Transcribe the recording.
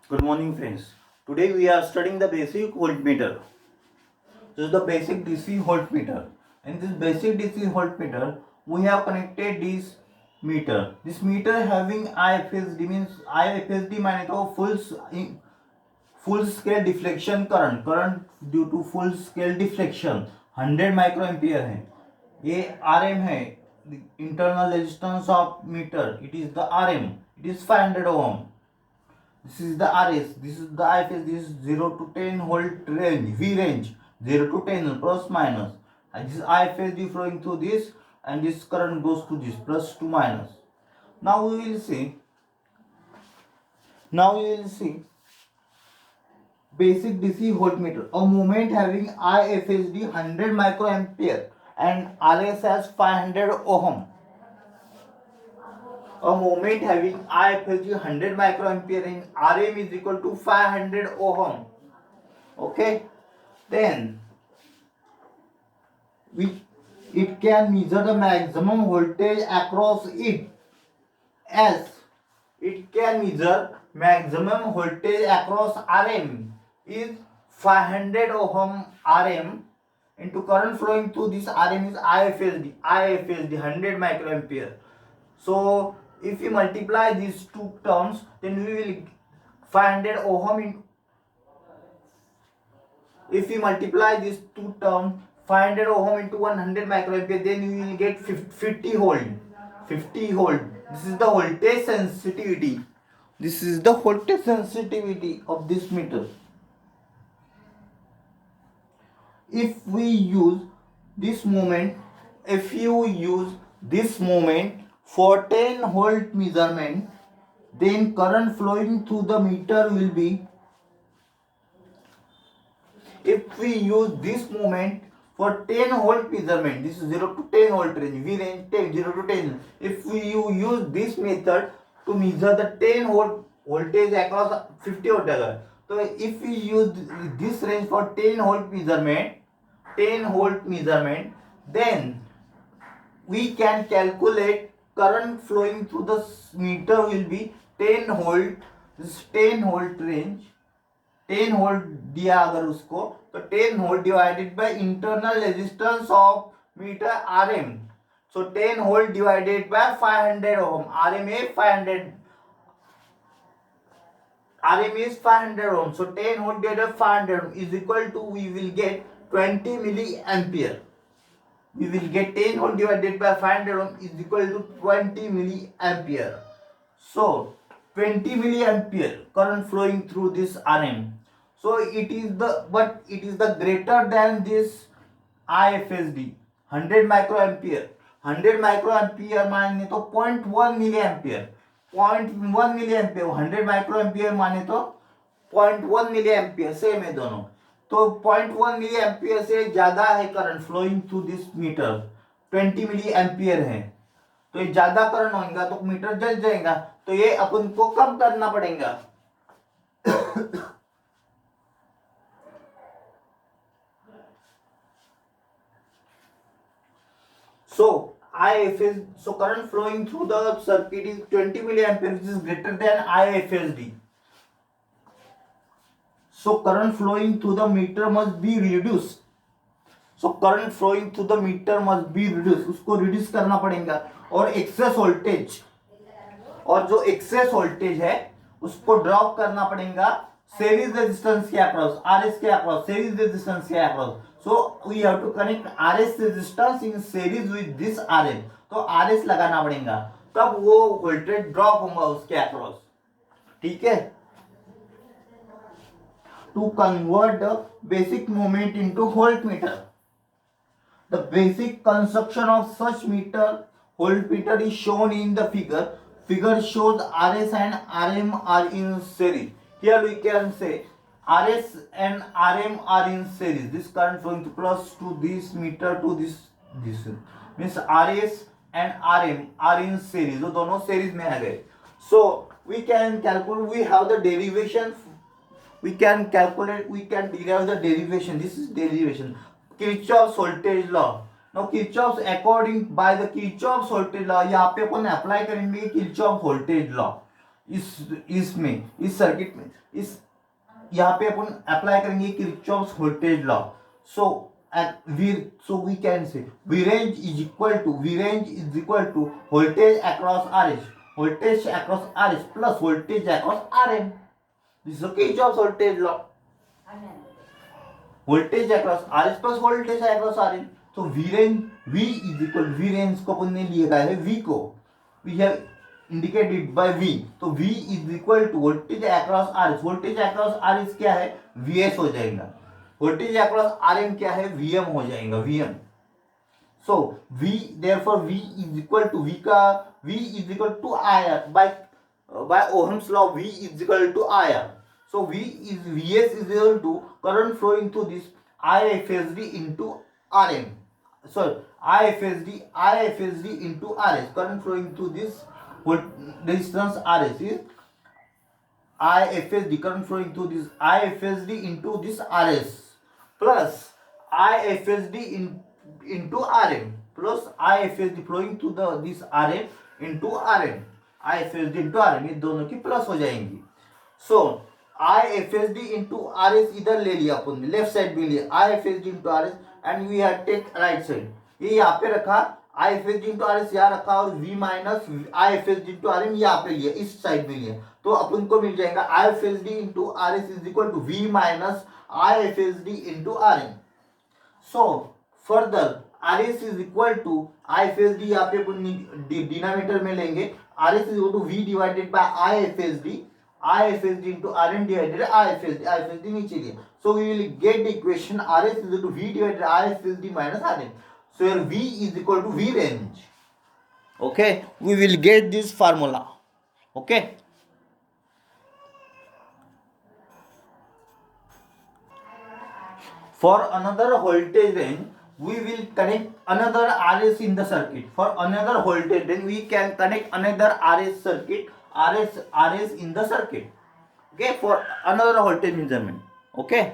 Good morning, friends. Today we are studying the basic voltmeter. This is the basic DC voltmeter. In this basic DC voltmeter, we have connected this meter. This meter having IFSD means IFSD माने तो full scale deflection current. Current due to full scale deflection 100 microampere है. ये RM है. The internal resistance of meter. It is the RM. It is 500 ohm. This is the RS, this is the IFS, this is 0 to 10 volt range, V range, 0 to 10 plus minus. And this is IFSD flowing through this, and this current goes to this plus to minus. Now we will see. Basic DC voltmeter. A moment having IFSD 100 microampere and RS as 500 ohm. A moment having IFSD 100 microampere and RM is equal to 500 ohm. Okay, then it can measure the maximum voltage across it as it can measure maximum voltage across RM is 500 ohm RM into current flowing through this RM is IFSD 100 microampere. So if we multiply these two terms, then we will 500 ohm in. If we multiply these two terms, 500 ohm into 100 microampere, then we will get 50 volt. 50 volt. This is the voltage sensitivity. This is the voltage sensitivity of this meter. If we use this moment, if you use this moment for 10 volt measurement, then current flowing through the meter will be. If we use this moment for 10 volt measurement, this is 0 to 10 volt range, V range 10, 0 to 10. If you use this method to measure the 10 volt voltage across 50 volt, so if we use this range for 10 volt measurement, then we can calculate current flowing through the meter will be 10 volt. This 10 volt range, 10 volt दिया अगर उसको, तो 10 volt divided by internal resistance of meter RM. So 10 volt divided by 500 ohm. RM is 500 ohm. So 10 volt divided by 500 is equal to, we will get 20 milliampere. We will get 10 volt divided by 500 ohm is equal to 20 milliampere. So 20 milliampere current flowing through this RM. So it is the greater than this IFSD 100 microampere. 100 microampere माने तो 0.1 milliampere. 0.1 milliampere 100 microampere माने तो 0.1 milliampere. Same है दोनों. तो 0.1 milliampere से ज्यादा है current flowing through this meter. 20 milliampere है, तो ये ज्यादा करंट होगा तो मीटर जल जाएगा, तो ये अपन को कम करना पड़ेगा. So current flowing through the circuit is 20 milliampere, which is greater than IFSD. So current flowing through the meter must be reduced. उसको रिड्यूस करना पड़ेगा. और एक्सेस वोल्टेज है उसको ड्रॉप करना पड़ेगा सीरीज रेजिस्टेंस के अक्रॉस, RS के अक्रॉस, सीरीज रेजिस्टेंस के across. So we have to connect RS resistance in series with this RM. तो RS लगाना पड़ेगा, तब वो वोल्टेज ड्रॉप होगा उसके अक्रॉस. ठीक है. To convert the basic moment into voltmeter. The basic construction of such voltmeter is shown in the figure. Figure shows RS and RM are in series. Here we can say RS and RM are in series. This current flowing plus to this meter to this means RS and RM are in series. तो दोनों series में आ गए. So we can calculate. We have the derivation. We can derive the derivation. This is derivation. Kirchhoff's voltage law. Now by the Kirchhoff's voltage law, यहाँ पे अपन apply करेंगे Kirchhoff voltage law. इस circuit में इस यहाँ पे अपन अप्लाई करेंगे Kirchhoff's voltage law. So we can say V range is equal to voltage across RH plus voltage across RM. This is okay, Kirchhoff's voltage law. Voltage across RH plus voltage across RM. So V range को अपन ने लिया है V को, we have indicated by V. तो V is equal to voltage across RH. voltage across RH क्या है, VS हो जाएगा. voltage across RM क्या है, VM हो जाएगा, VM. So therefore V is equal to IR by Ohm's law. V is equal to IR. So VS is equal to current flowing through this IFSD into RM. Sorry, IFSD into RS. Current flowing through this resistance RS is IFSD. Current flowing through this IFSD into this RS plus IFSD into RM plus IFSD flowing to this RM into RM. IFSD into RM ये दोनों की plus हो जाएंगी. So IFSD into RS इधर ले लिया अपन ने, left side भी लिया IFSD into RS and we have take right side. ये यहाँ पे रखा IFSD into RS यहाँ रखा और V minus IFSD into RM यहाँ पे लिया, इस साइड में लिया. तो अपन को मिल जाएगा IFSD into RS is equal to V minus IFSD into RM. So further RS is equal to IFSD यहाँ पे अपन डिनोमिनेटर में लेंगे. RS is equal to V divided by IFSD into RM divided by IFSD नीचे लिया. So we will get the equation RS is equal to V divided by IFSD minus RM. So here V is equal to V range. Okay, we will get this formula. Okay. For another voltage range, we will connect another RS in the circuit. For another voltage range, we can connect another RS in the circuit. Okay, for another voltage measurement. Okay.